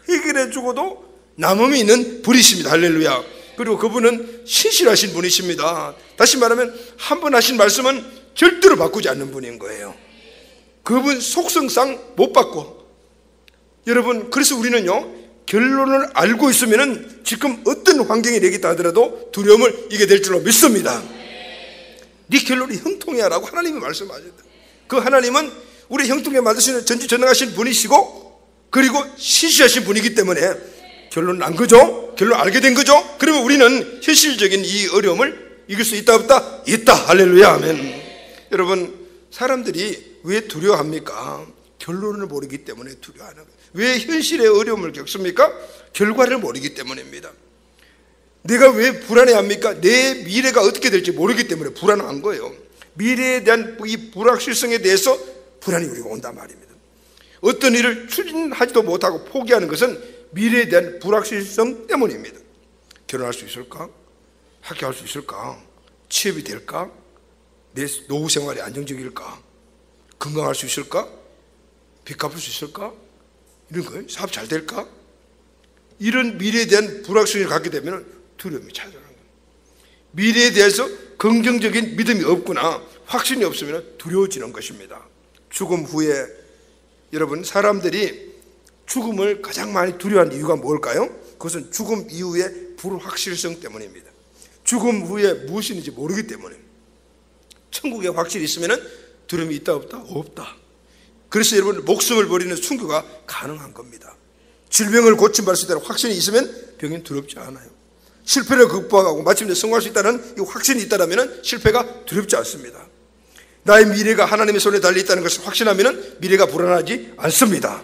해결해 주고도 남음이 있는 분이십니다. 할렐루야. 그리고 그분은 신실하신 분이십니다. 다시 말하면 한 번 하신 말씀은 절대로 바꾸지 않는 분인 거예요. 그분 속성상 못 바꿔. 여러분, 그래서 우리는요, 결론을 알고 있으면은 지금 어떤 환경이 되겠다 하더라도 두려움을 이기게 될 줄로 믿습니다. 네 결론이 형통해야 라고 하나님이 말씀하셨다. 그 하나님은 우리 형통에 만드시는 전지전능하신 분이시고, 그리고 신실하신 분이기 때문에 결론 난 거죠. 결론 알게 된 거죠. 그러면 우리는 현실적인 이 어려움을 이길 수 있다 없다? 있다. 할렐루야, 아멘. 여러분, 사람들이 왜 두려워합니까? 결론을 모르기 때문에 두려워하는 거예요. 왜 현실의 어려움을 겪습니까? 결과를 모르기 때문입니다. 내가 왜 불안해합니까? 내 미래가 어떻게 될지 모르기 때문에 불안한 거예요. 미래에 대한 이 불확실성에 대해서 불안이 우리가 온단 말입니다. 어떤 일을 추진하지도 못하고 포기하는 것은 미래에 대한 불확실성 때문입니다. 결혼할 수 있을까? 학교할 수 있을까? 취업이 될까? 내 노후 생활이 안정적일까? 건강할 수 있을까? 빚 갚을 수 있을까? 이런 거예요. 사업 잘 될까? 이런 미래에 대한 불확실성을 갖게 되면 두려움이 찾아오는 거예요. 미래에 대해서 긍정적인 믿음이 없거나 확신이 없으면 두려워지는 것입니다. 죽음 후에, 여러분, 사람들이 죽음을 가장 많이 두려워하는 이유가 뭘까요? 그것은 죽음 이후의 불확실성 때문입니다. 죽음 후에 무엇이 있는지 모르기 때문에. 천국에 확실히 있으면 두려움이 있다 없다? 없다. 그래서 여러분, 목숨을 버리는 순교가 가능한 겁니다. 질병을 고침받을 수 있다는 확신이 있으면 병은 두렵지 않아요. 실패를 극복하고 마침내 성공할 수 있다는 이 확신이 있다면 실패가 두렵지 않습니다. 나의 미래가 하나님의 손에 달려있다는 것을 확신하면 미래가 불안하지 않습니다.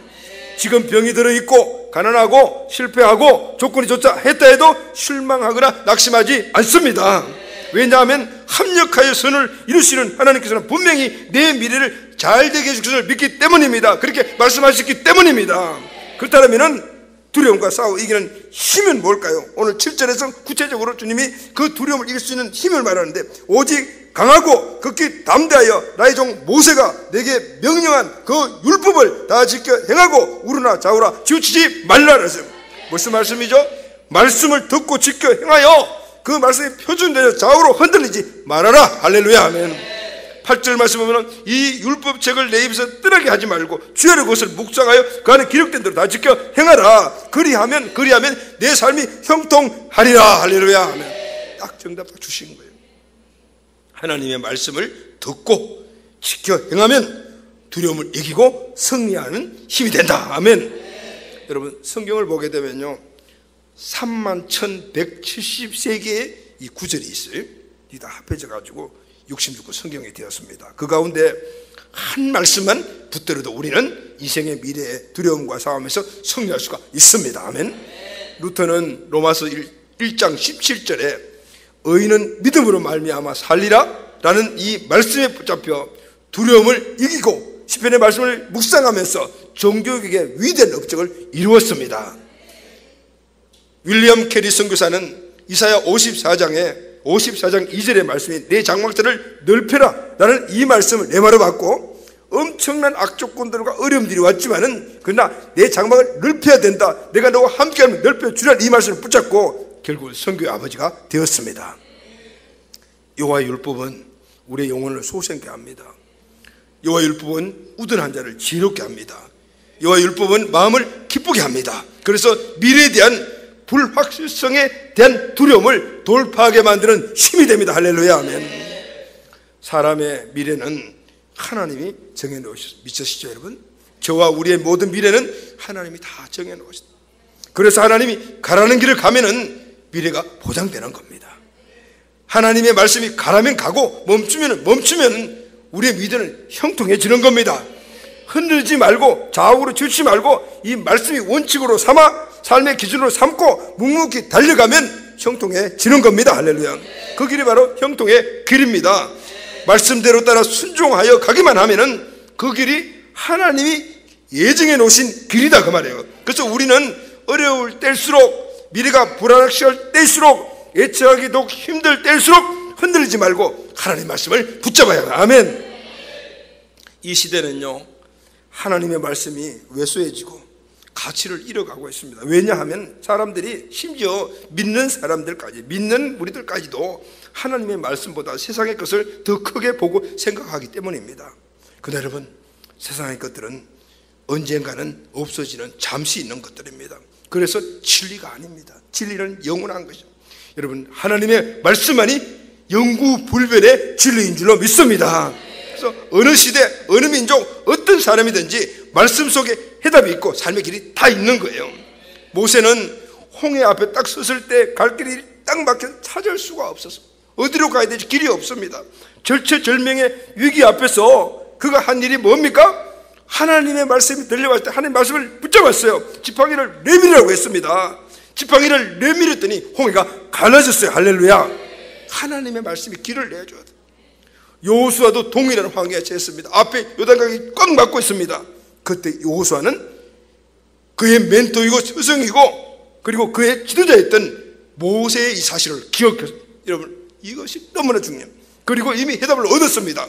지금 병이 들어있고 가난하고 실패하고 조건이 좋자 했다 해도 실망하거나 낙심하지 않습니다. 왜냐하면 합력하여 선을 이루시는 하나님께서는 분명히 내 미래를 잘 되게 해줄 것을 믿기 때문입니다. 그렇게 말씀하셨기 때문입니다. 그렇다면 두려움과 싸워 이기는 힘은 뭘까요? 오늘 7절에서 구체적으로 주님이 그 두려움을 이길 수 있는 힘을 말하는데, 오직 강하고 극히 담대하여 나의 종 모세가 내게 명령한 그 율법을 다 지켜 행하고 우르나 좌우라 치우치지 말라 그랬어요. 무슨 말씀이죠? 말씀을 듣고 지켜 행하여 그 말씀이 표준되어 좌우로 흔들리지 말아라. 할렐루야, 아멘. 8절 말씀 보면 이 율법책을 내 입에서 떠나게 하지 말고 주야로 그것을 묵상하여 그 안에 기록된 대로 다 지켜 행하라. 그리하면 내 삶이 형통하리라. 할렐루야, 아멘. 딱 정답 주신 거예요. 하나님의 말씀을 듣고 지켜 행하면 두려움을 이기고 승리하는 힘이 된다. 아멘. 여러분, 성경을 보게 되면요, 31,173개의 이 구절이 있어요. 이 다 합해져 가지고 66권 성경이 되었습니다. 그 가운데 한 말씀만 붙들어도 우리는 인생의 미래의 두려움과 싸움에서 승리할 수가 있습니다. 아멘. 루터는 로마서 1장 17절에 의인은 믿음으로 말미암아 살리라 라는 이 말씀에 붙잡혀 두려움을 이기고 시편의 말씀을 묵상하면서 종교개혁의 위대한 업적을 이루었습니다. 윌리엄 캐리 선교사는 이사야 54장 2절의 말씀이 내 장막들을 넓혀라 라는 이 말씀을 내마루 받고 엄청난 악조건들과 어려움들이 왔지만은 그러나 내 장막을 넓혀야 된다, 내가 너와 함께하면 넓혀주라는 이 말씀을 붙잡고 결국 선교의 아버지가 되었습니다. 여호와의 율법은 우리의 영혼을 소생케 합니다. 여호와의 율법은 우둔한 자를 지혜롭게 합니다. 여호와의 율법은 마음을 기쁘게 합니다. 그래서 미래에 대한 불확실성에 대한 두려움을 돌파하게 만드는 힘이 됩니다. 할렐루야, 아멘. 사람의 미래는 하나님이 정해놓으셨습니다. 미치시죠, 여러분? 저와 우리의 모든 미래는 하나님이 다 정해놓으셨습니다. 그래서 하나님이 가라는 길을 가면은 미래가 보장되는 겁니다. 하나님의 말씀이 가라면 가고 멈추면 우리의 미래는 형통해지는 겁니다. 흔들지 말고 좌우로 치우치지 말고 이 말씀이 원칙으로 삼아 삶의 기준으로 삼고 묵묵히 달려가면 형통해지는 겁니다. 할렐루야. 그 길이 바로 형통의 길입니다. 말씀대로 따라 순종하여 가기만 하면은 그 길이 하나님이 예정해 놓으신 길이다, 그 말이에요. 그래서 우리는 어려울 때일수록, 미래가 불확실할 때일수록, 예측하기도 힘들 때일수록 흔들리지 말고 하나님의 말씀을 붙잡아야 합니다. 아멘. 이 시대는요, 하나님의 말씀이 왜소해지고 가치를 잃어가고 있습니다. 왜냐하면 사람들이, 심지어 믿는 사람들까지, 믿는 우리들까지도 하나님의 말씀보다 세상의 것을 더 크게 보고 생각하기 때문입니다. 그러나 여러분, 세상의 것들은 언젠가는 없어지는, 잠시 있는 것들입니다. 그래서 진리가 아닙니다. 진리는 영원한 것이죠. 여러분, 하나님의 말씀만이 영구불변의 진리인 줄로 믿습니다. 그래서 어느 시대, 어느 민족, 어떤 사람이든지 말씀 속에 해답이 있고 삶의 길이 다 있는 거예요. 모세는 홍해 앞에 딱 섰을 때 갈 길이 딱 막혀 찾을 수가 없어서 어디로 가야 될지 길이 없습니다. 절체절명의 위기 앞에서 그가 한 일이 뭡니까? 하나님의 말씀이 들려왔을 때 하나님의 말씀을 붙잡았어요. 지팡이를 내밀으라고 했습니다. 지팡이를 내밀었더니 홍해가 갈라졌어요. 할렐루야. 하나님의 말씀이 길을 내줘야 돼요. 여호수아도 동일한 황해에 처했습니다. 앞에 요단강이 꽉 막고 있습니다. 그때 여호수아는 그의 멘토이고 스승이고 그리고 그의 지도자였던 모세의 이 사실을 기억해서, 여러분, 이것이 너무나 중요해요. 그리고 이미 해답을 얻었습니다.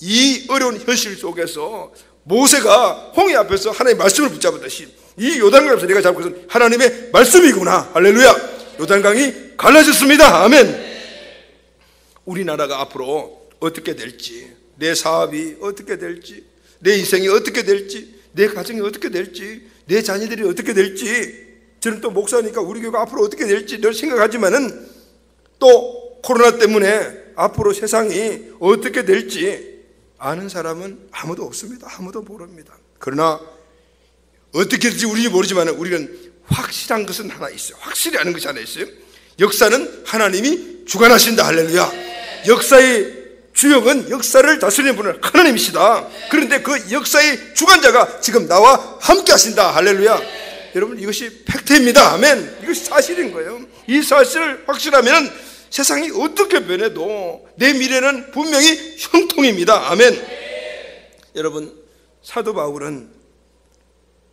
이 어려운 현실 속에서 모세가 홍해 앞에서 하나님의 말씀을 붙잡았듯이 이 요단강에서 내가 잡고 있는 하나님의 말씀이구나. 할렐루야. 요단강이 갈라졌습니다. 아멘. 우리나라가 앞으로 어떻게 될지, 내 사업이 어떻게 될지, 내 인생이 어떻게 될지, 내 가정이 어떻게 될지, 내 자녀들이 어떻게 될지, 저는 또 목사니까 우리 교회가 앞으로 어떻게 될지 늘 생각하지만은 또 코로나 때문에 앞으로 세상이 어떻게 될지 아는 사람은 아무도 없습니다. 아무도 모릅니다. 그러나 어떻게 될지 우리는 모르지만 우리는 확실한 것은 하나 있어요. 확실히 아는 것이 하나 있어요. 역사는 하나님이 주관하신다. 할렐루야. 역사의 주역은 역사를 다스리는 분은 하나님이시다. 그런데 그 역사의 주관자가 지금 나와 함께 하신다. 할렐루야. 여러분, 이것이 팩트입니다. 아멘. 이것이 사실인 거예요. 이 사실을 확실하면 세상이 어떻게 변해도 내 미래는 분명히 형통입니다. 아멘. 여러분, 사도 바울은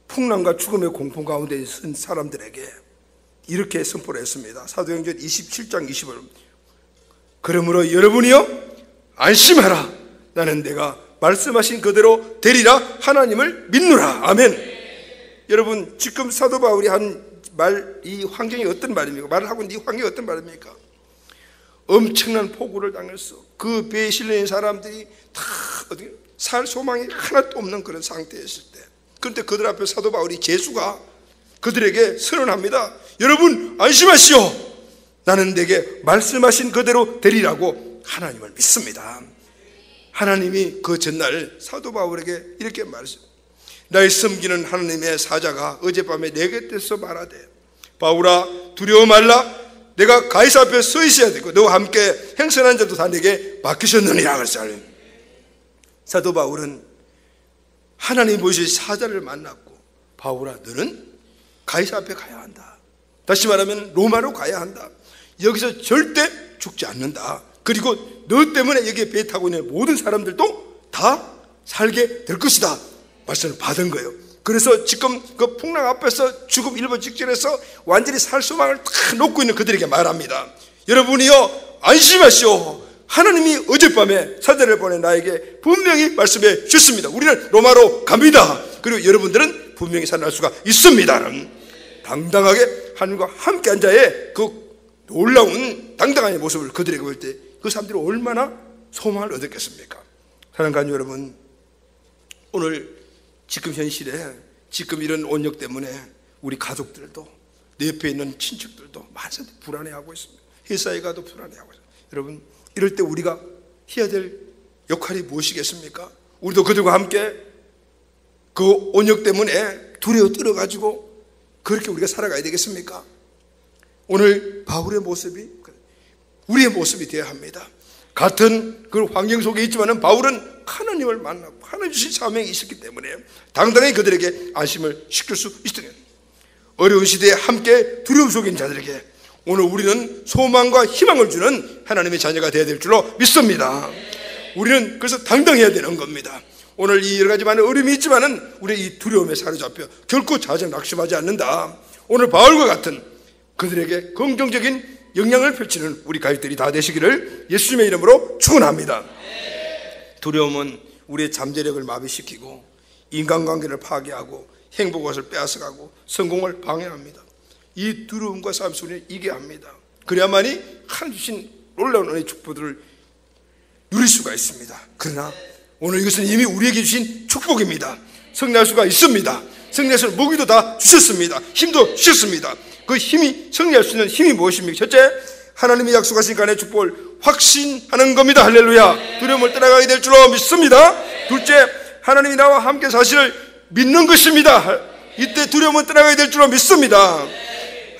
풍랑과 죽음의 공포 가운데 있는 사람들에게 이렇게 선포를 했습니다. 사도행전 27장 20절. 그러므로 여러분이요, 안심하라. 나는 내가 말씀하신 그대로 되리라. 하나님을 믿노라. 아멘. 여러분, 지금 사도 바울이 한 말, 이 환경이 어떤 말입니까? 말을 하고 있는 이 환경이 어떤 말입니까? 엄청난 폭우를 당했어. 그 배에 실려있는 사람들이 다 어떻게 살 소망이 하나도 없는 그런 상태였을 때, 그런데 그들 앞에 사도 바울이 제수가 그들에게 선언합니다. 여러분 안심하시오. 나는 내게 말씀하신 그대로 되리라고 하나님을 믿습니다. 하나님이 그 전날 사도 바울에게 이렇게 말했어요. 나의 섬기는 하나님의 사자가 어젯밤에 내 곁에서 말하되, 바울아 두려워 말라. 내가 가이사 앞에 서 있어야 되고 너와 함께 행선한 자도 다 내게 맡기셨느니라. 그랬어요. 사도 바울은 하나님이 보여주신 사자를 만났고, 바울아 너는 가이사 앞에 가야 한다. 다시 말하면 로마로 가야 한다. 여기서 절대 죽지 않는다. 그리고 너 때문에 여기에 배 타고 있는 모든 사람들도 다 살게 될 것이다. 말씀을 받은 거예요. 그래서 지금 그 풍랑 앞에서 죽음 일본 직전에서 완전히 살 소망을 다 놓고 있는 그들에게 말합니다. 여러분이요 안심하시오. 하나님이 어젯밤에 사자를 보내 나에게 분명히 말씀해 주셨습니다. 우리는 로마로 갑니다. 그리고 여러분들은 분명히 살아날 수가 있습니다. 당당하게 하나님과 함께 앉아의 그 놀라운 당당한 모습을 그들에게 볼 때 그 사람들이 얼마나 소망을 얻었겠습니까? 사랑하는 가족 여러분, 오늘 지금 현실에 지금 이런 온역 때문에 우리 가족들도 내 옆에 있는 친척들도 많은 사람들이 불안해하고 있습니다. 회사에 가도 불안해하고 있습니다. 여러분, 이럴 때 우리가 해야 될 역할이 무엇이겠습니까? 우리도 그들과 함께 그 온역 때문에 두려워 떨어가지고 그렇게 우리가 살아가야 되겠습니까? 오늘 바울의 모습이 우리의 모습이 되어야 합니다. 같은 그 환경 속에 있지만 바울은 하나님을 만나고 하나님 주신 사명이 있었기 때문에 당당히 그들에게 안심을 시킬 수 있었던 거예요. 어려운 시대에 함께 두려움 속에 있는 자들에게 오늘 우리는 소망과 희망을 주는 하나님의 자녀가 되어야 될 줄로 믿습니다. 우리는 그래서 당당해야 되는 겁니다. 오늘 이 여러 가지 많은 어려움이 있지만은 우리 이 두려움에 사로잡혀 결코 좌절 낙심하지 않는다. 오늘 바울과 같은 그들에게 긍정적인 영향을 펼치는 우리 가족들이 다 되시기를 예수님의 이름으로 축원합니다. 두려움은 우리의 잠재력을 마비시키고 인간관계를 파괴하고 행복을 빼앗아가고 성공을 방해합니다. 이 두려움과 싸움 속에 이겨야 합니다. 그래야만이 하나님 주신 놀라운 은혜의 축복들을 누릴 수가 있습니다. 그러나 오늘 이것은 이미 우리에게 주신 축복입니다. 승리할 수가 있습니다. 승리할 수 있는 무기도 다 주셨습니다. 힘도 주셨습니다. 그 힘이 승리할 수 있는 힘이 무엇입니까? 첫째, 하나님이 약속하신 간의 축복을 확신하는 겁니다. 할렐루야. 두려움을 떠나가게 될 줄로 믿습니다. 둘째, 하나님이 나와 함께 사실을 믿는 것입니다. 이때 두려움은 떠나가게 될 줄로 믿습니다.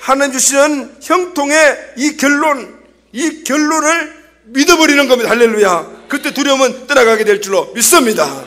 하나님 주시는 형통의 이 결론을 믿어버리는 겁니다. 할렐루야. 그때 두려움은 떠나가게 될 줄로 믿습니다.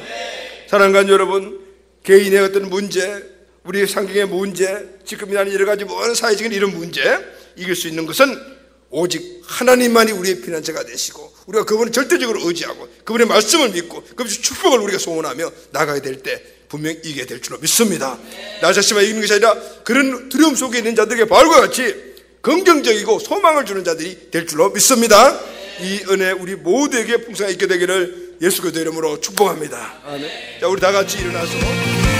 사랑하는 여러분, 개인의 어떤 문제, 우리 상경의 문제, 지금 이런 여러 가지 모든 사회적인 이런 문제 이길 수 있는 것은 오직 하나님만이 우리의 피난처가 되시고 우리가 그분을 절대적으로 의지하고 그분의 말씀을 믿고 그분의 축복을 우리가 소원하며 나가게 될 때 분명히 이기게 될 줄로 믿습니다. 나 자신만 이기는 것이 아니라 그런 두려움 속에 있는 자들에게 바울과 같이 긍정적이고 소망을 주는 자들이 될 줄로 믿습니다. 이 은혜 우리 모두에게 풍성하게 있게 되기를 예수 그리스도의 이름으로 축복합니다. 아멘. 자, 우리 다 같이 일어나서